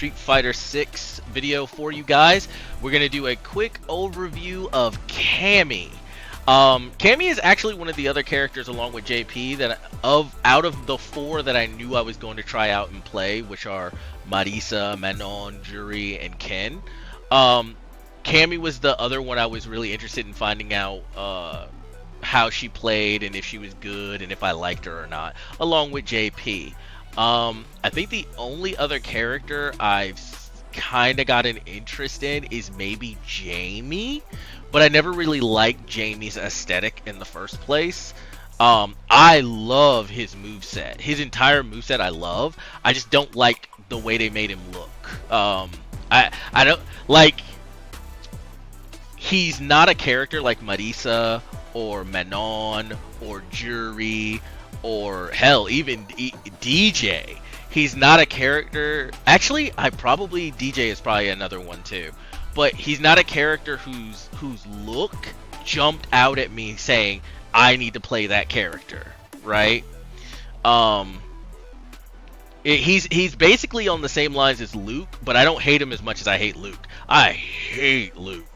Street Fighter 6 video for you guys. We're going to do a quick overview of Cammy. Cammy is actually one of the other characters along with JP that out of the 4 that I knew I was going to try out and play, which are Marisa, Manon, Juri, and Ken. Cammy was the other one I was really interested in finding out how she played and if she was good and if I liked her or not, along with JP. I think the only other character I've kind of got an interest in is maybe Jamie, but I never really liked Jamie's aesthetic in the first place. I love his moveset. His entire moveset I love. I just don't like the way they made him look. I don't like... He's not a character like Marisa or Manon or Juri or hell, even DJ. He's not a character. Actually, DJ is probably another one too. But he's not a character whose look jumped out at me saying I need to play that character, right? He's basically on the same lines as Luke, but I don't hate him as much as I hate Luke. I hate Luke.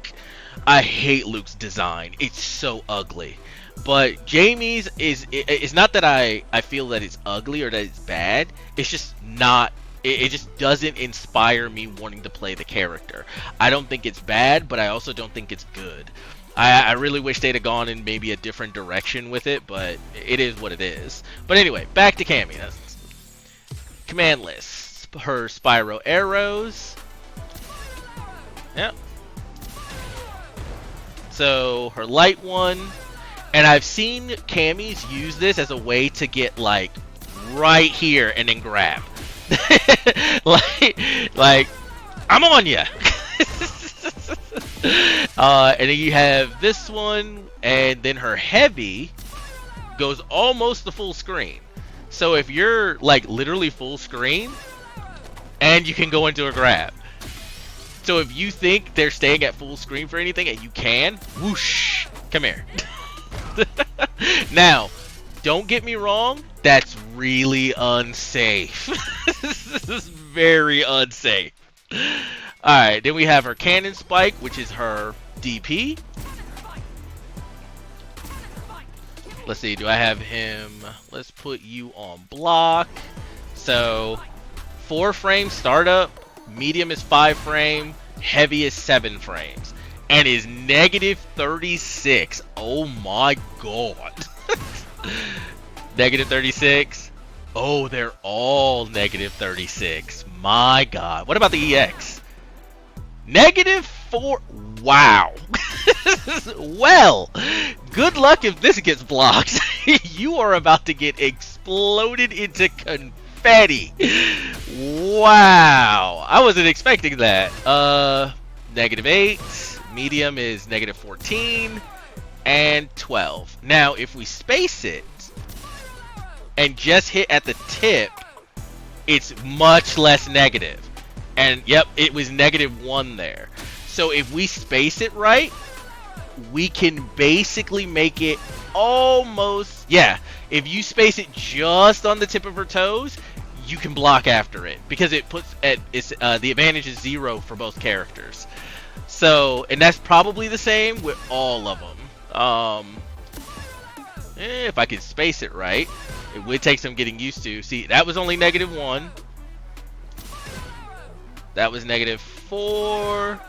I hate Luke's design. It's so ugly. But Jamie's it's not that I feel that it's ugly or that it's bad. It's just not. It just doesn't inspire me wanting to play the character. I don't think it's bad, but I also don't think it's good. I really wish they'd have gone in maybe a different direction with it, but it is what it is. But anyway, back to Cammy. Command list. Her Spyro arrows. Yep. So her light one, and I've seen Cammy's use this as a way to get like right here and then grab. like I'm on ya. And then you have this one, and then her heavy goes almost the full screen. So if you're like literally full screen, and you can go into a grab. So if you think they're staying at full screen for anything, and you can, whoosh, come here. Now, don't get me wrong, that's really unsafe. This is very unsafe. Alright, then we have her cannon spike, which is her DP. Let's see, do I have him? Let's put you on block. So, 4 frame startup. Medium is 5 frame, heavy is 7 frames, and is negative 36. Oh my god. Negative 36. Oh, they're all negative 36. My god. What about the EX? Negative 4. Wow. Well, good luck if this gets blocked. You are about to get exploded into confetti. Wow, I wasn't expecting that. Negative 8, medium is negative 14, and 12. Now, if we space it and just hit at the tip, it's much less negative. And yep, it was negative 1 there. So if we space it right, we can basically make it almost, yeah, if you space it just on the tip of her toes, you can block after it because it puts at the advantage is 0 for both characters. So, and that's probably the same with all of them. If I can space it right, it would take some getting used to. See, that was only negative 1. That was negative 4.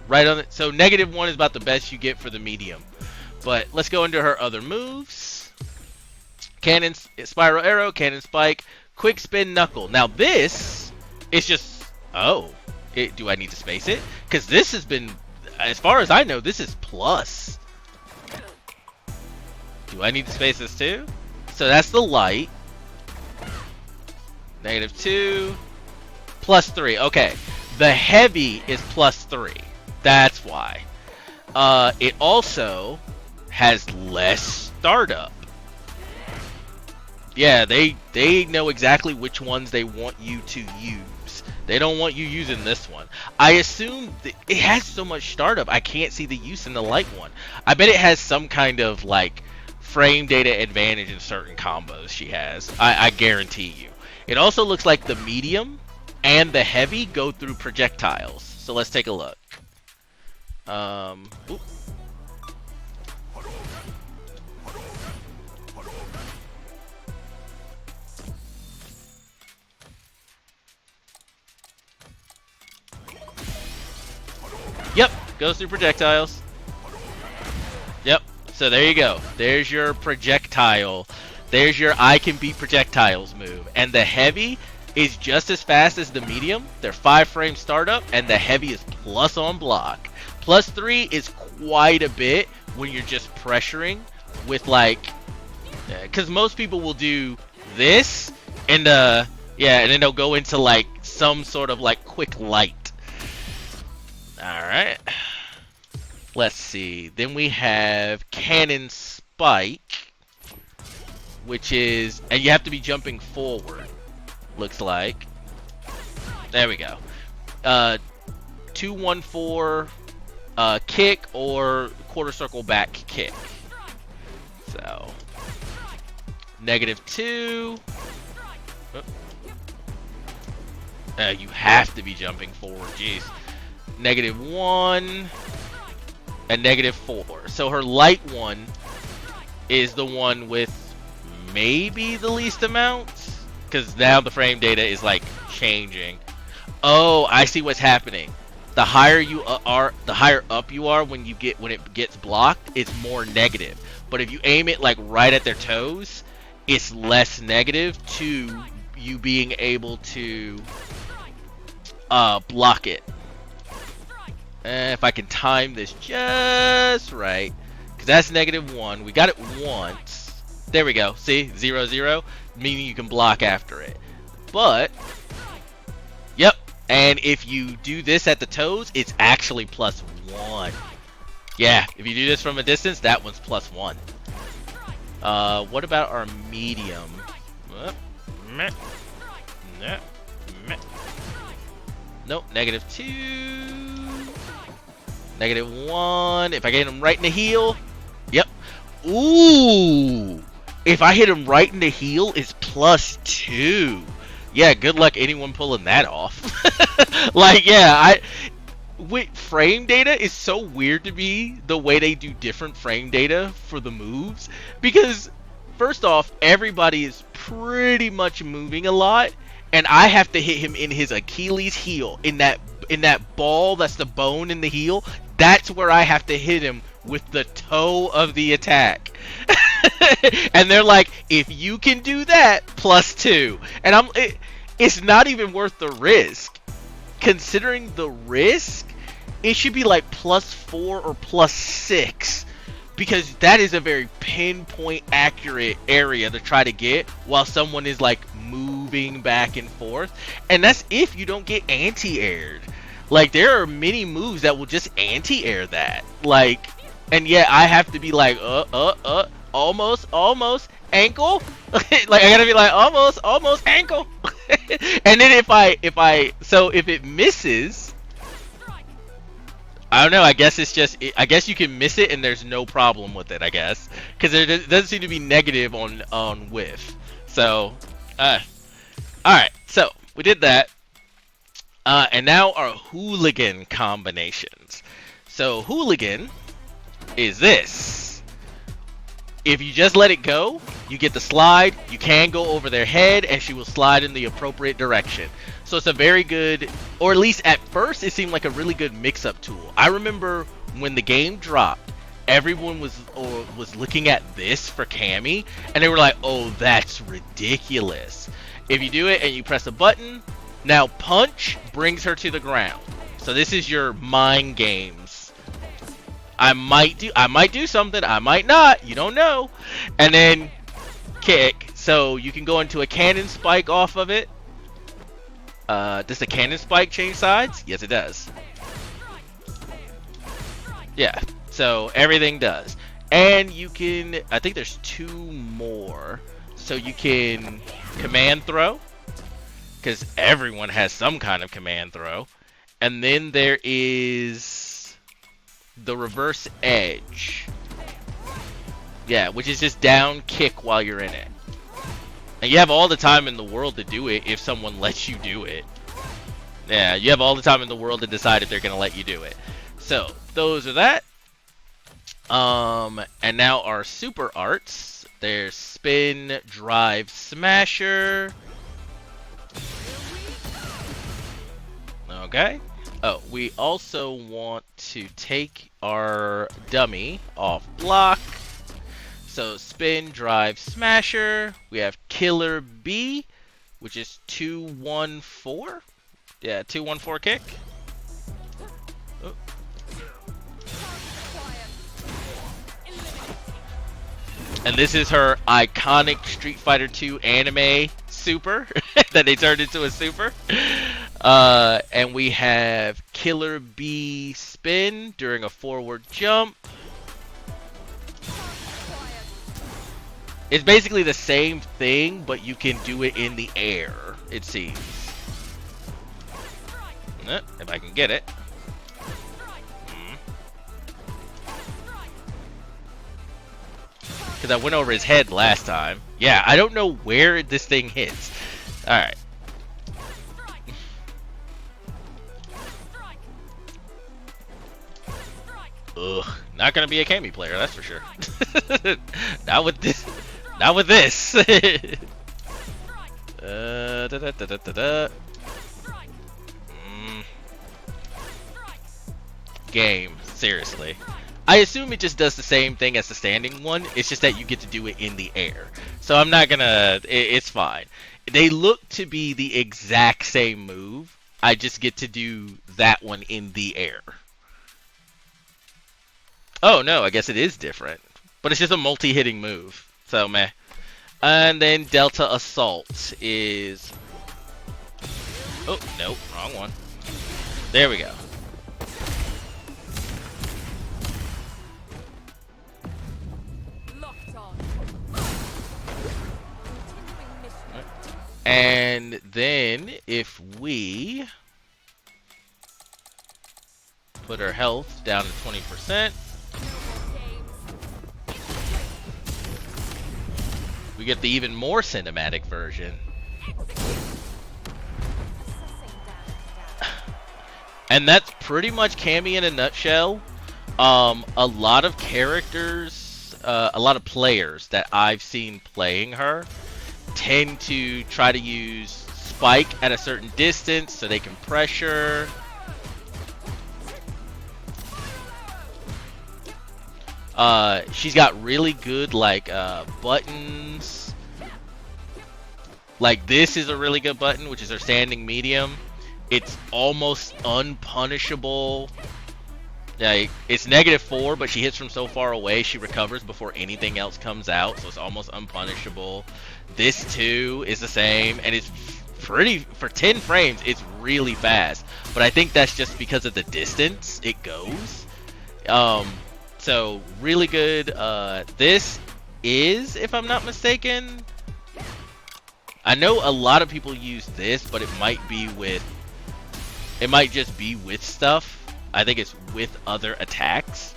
Right on it. So negative 1 is about the best you get for the medium. But let's go into her other moves. Cannon, Spiral Arrow, Cannon Spike, Quick Spin Knuckle. Now this is just, do I need to space it? Because this has been, as far as I know, this is plus. Do I need to space this too? So that's the light. Negative 2. Plus 3. Okay. The heavy is plus 3. That's why. It also has less startup. Yeah, they know exactly which ones they want you to use. They don't want you using this one. I assume it has so much startup, I can't see the use in the light one. I bet it has some kind of like frame data advantage in certain combos she has. I guarantee you. It also looks like the medium and the heavy go through projectiles. So let's take a look. Oop. Yep, goes through projectiles. Yep, so there you go. There's your projectile. There's your I can beat projectiles move. And the heavy is just as fast as the medium. They're 5-frame startup, and the heavy is plus on block. +3 is quite a bit when you're just pressuring with like, because most people will do this and yeah, and then they'll go into like some sort of like quick light. Alright. Let's see. Then we have Cannon Spike, which is, and you have to be jumping forward, looks like. There we go. 2-1-4 kick or quarter circle back kick. So -2. You have to be jumping forward. Jeez. -1 and -4. So her light one is the one with maybe the least amount, because now the frame data is like changing. Oh, I see what's happening. The higher you are, the higher up you are when it gets blocked, it's more negative. But if you aim it like right at their toes, it's less negative to you being able to block it. If I can time this just right, because that's -1. We got it once. There we go. See, 0, 0, meaning you can block after it. But, yep. And if you do this at the toes, it's actually +1. Yeah, if you do this from a distance, that one's +1. What about our medium? Nope, -2. -1. If I get him right in the heel, yep. Ooh, if I hit him right in the heel, it's +2. Yeah, good luck anyone pulling that off. Like, yeah, with frame data is so weird to me, the way they do different frame data for the moves, because first off, everybody is pretty much moving a lot, and I have to hit him in his Achilles heel, in that ball that's the bone in the heel. That's where I have to hit him with the toe of the attack. And they're like, if you can do that, +2. And it's not even worth the risk. Considering the risk, it should be like +4 or +6. Because that is a very pinpoint accurate area to try to get while someone is like moving back and forth. And that's if you don't get anti-aired. Like, there are many moves that will just anti-air that. Like, and yet I have to be like, almost, ankle. Like, I gotta be like, almost, ankle. And then if it misses, I don't know, I guess it's just, I guess you can miss it and there's no problem with it, I guess. Because there doesn't seem to be negative on whiff. So, alright, so, we did that. And now our hooligan combinations. So hooligan is this. If you just let it go, you get the slide. You can go over their head, and she will slide in the appropriate direction. So it's a very good, or at least at first, it seemed like a really good mix-up tool. I remember when the game dropped, everyone was looking at this for Cammy, and they were like, "Oh, that's ridiculous." If you do it and you press a button. Now, punch brings her to the ground. So this is your mind games. I might do something, I might not, you don't know. And then kick. So you can go into a cannon spike off of it. Does the cannon spike change sides? Yes, it does. Yeah, so everything does. And you can, I think there's 2 more. So you can command throw, because everyone has some kind of command throw. And then there is the reverse edge. Yeah, which is just down kick while you're in it. And you have all the time in the world to do it if someone lets you do it. Yeah, you have all the time in the world to decide if they're gonna let you do it. So those are that. And now our super arts. There's spin, drive, smasher. Okay. Oh, we also want to take our dummy off block. So spin, drive, smasher. We have killer B, which is 2-1-4. Yeah, 2-1-4 kick. Oh. And this is her iconic Street Fighter 2 anime super that they turned into a super. And we have Killer B spin during a forward jump. It's basically the same thing, but you can do it in the air, it seems. If I can get it. Because I went over his head last time. Yeah, I don't know where this thing hits. Alright. Ugh, not gonna be a Cammy player, that's for sure. Not with this. Not with this. Game, seriously. I assume it just does the same thing as the standing one. It's just that you get to do it in the air. So I'm not gonna. It's fine. They look to be the exact same move. I just get to do that one in the air. Oh no, I guess it is different. But it's just a multi-hitting move. So meh. And then Delta Assault is... Oh, nope, wrong one. There we go. And then if we put our health down to 20%, we get the even more cinematic version. And that's pretty much Cammy in a nutshell. A lot of characters, a lot of players that I've seen playing her tend to try to use Spike at a certain distance so they can pressure. She's got really good like buttons. Like this is a really good button, which is her standing medium. It's almost unpunishable. Like it's -4, but she hits from so far away, she recovers before anything else comes out, so it's almost unpunishable. This too is the same, and it's pretty for 10 frames. It's really fast, but I think that's just because of the distance it goes. So really good. This is, if I'm not mistaken, I know a lot of people use this, but it might just be with stuff. I think it's with other attacks.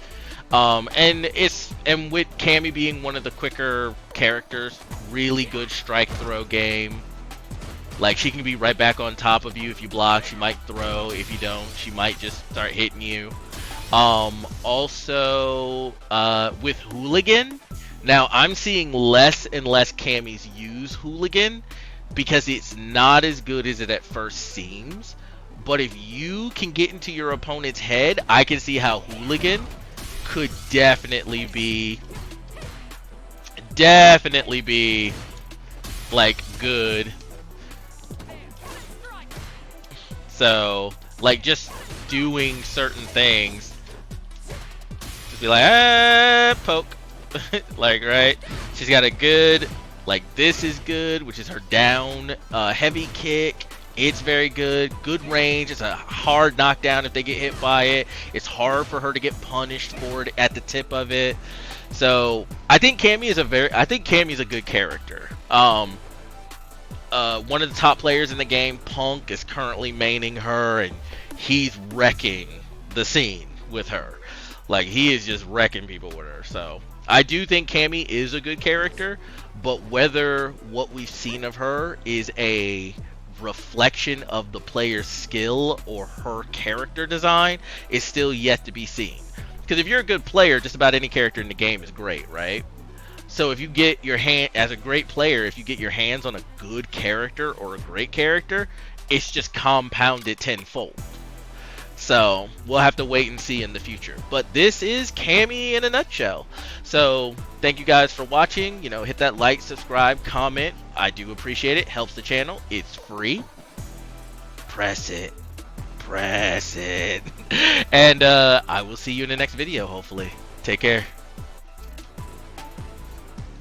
And with Cammy being one of the quicker characters, really good strike throw game. Like she can be right back on top of you if you block. She might throw. If you don't, she might just start hitting you. Also, with Hooligan, now I'm seeing less and less Cammys use Hooligan because it's not as good as it at first seems. But if you can get into your opponent's head, I can see how Hooligan could definitely be like good. So like just doing certain things, just be like poke. Like right, she's got a good, like this is good, which is her down heavy kick. It's very good. Good range. It's a hard knockdown if they get hit by it. It's hard for her to get punished for it at the tip of it. So I think Cammy is a good character. One of the top players in the game, Punk, is currently maining her, and he's wrecking the scene with her. Like he is just wrecking people with her. So I do think Cammy is a good character, but whether what we've seen of her is a reflection of the player's skill or her character design is still yet to be seen. Because if you're a good player, just about any character in the game is great, right? So if you get your hand, as a great player, if you get your hands on a good character or a great character, it's just compounded tenfold. So we'll have to wait and see in the future. But this is Cammy in a nutshell. So thank you guys for watching. You know, hit that like, subscribe, comment. I do appreciate it. Helps the channel. It's free. Press it. Press it. And I will see you in the next video, hopefully. Take care.